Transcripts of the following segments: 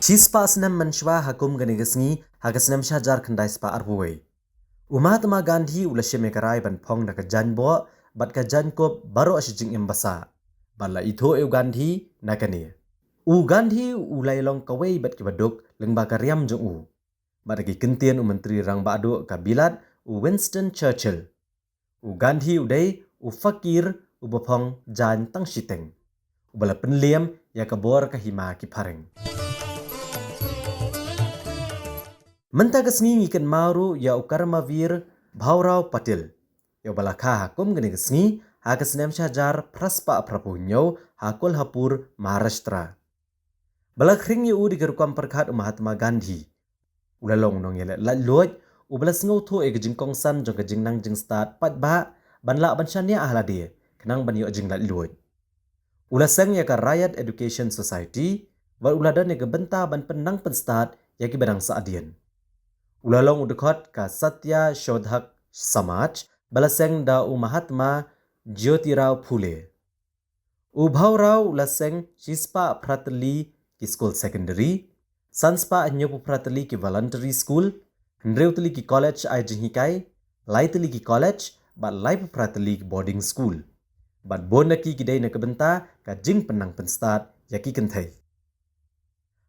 Chispa asnam manshwa hakum ganigasngi hagasnam shajar khandai spa arbuwe. Mahatma Gandhi ulashe mekarai ban phong naka janbo bat ka jankop baro asijing embasa. Bala itho eu Gandhi nakane. Gandhi ulailong kawai bat kibaduk lengba karyam jong Badagi kentian menteri rang badu kabilat Winston Churchill. Gandhi udai fakir bopong jan tang shiteng. Bala penliam ya kabor kahima kipareng. Mentagasngi ngikan maru ya ukaramavir Bhaurao Patil. Ya balakha hakum ganigasngi hagasnem shajar praspa prapunyo hakul hapur Maharashtra. Balakring yu digerukam perkhat Mahatma Gandhi. Ulalong nong yele laloj ubalas ngotho e gajingkong san jong gajingnang jing start patba banla banshania ahlade kenang banyo jing laloj. Ulasang ya ka Riot Education Society wal uladan ya benta ban penang penstart ya ki badang saadian. Ulalong udekot ka Satya Shodhak Samaj balaseng da Mahatma Jyotirao Phule. Bhaurao ulaseng Chispa Pratali ki school secondary, Sanspa Nyopu Pratali ki voluntary school, Hendreutali ki college ay jinghikai, Laitali ki college, bat Laipu Pratali ki boarding school. Bat bonaki ki day nakabenta ka jing penang penstat yaki kentai.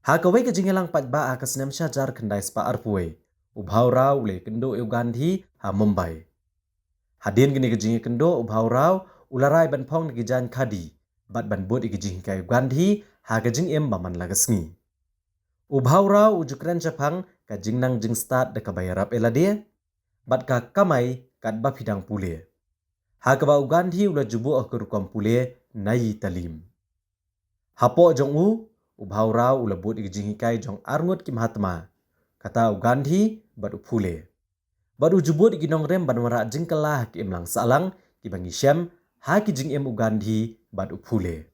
Hakawai ka jingelang patba akasnem shajar khandai spa arpuwe. Bhaurao ule kendo eu Gandhi ha Mumbai. Hadin gini kejingi kendo Bhaurao ularai ban phong nagi jan khadi. Bat ban bot ikijing kai Gandhi ha kejing em baman lagasngi. Bhaurao ujukran japang ka jingnang jing start da kabayarap elade. Bat ka kamai kat bapidang pule. Ha kaba Gandhi ula jubu akurukam pule nayi talim. Hapo jong Bhaurao ula bot ikijing kai jong arngut ki Mahatma. Kata Gandhi bat Phule. Bat ujubut ginong rem ban wara jingkalah ki emlang salang ki bangi syam ha ki jing em Gandhi bat Phule.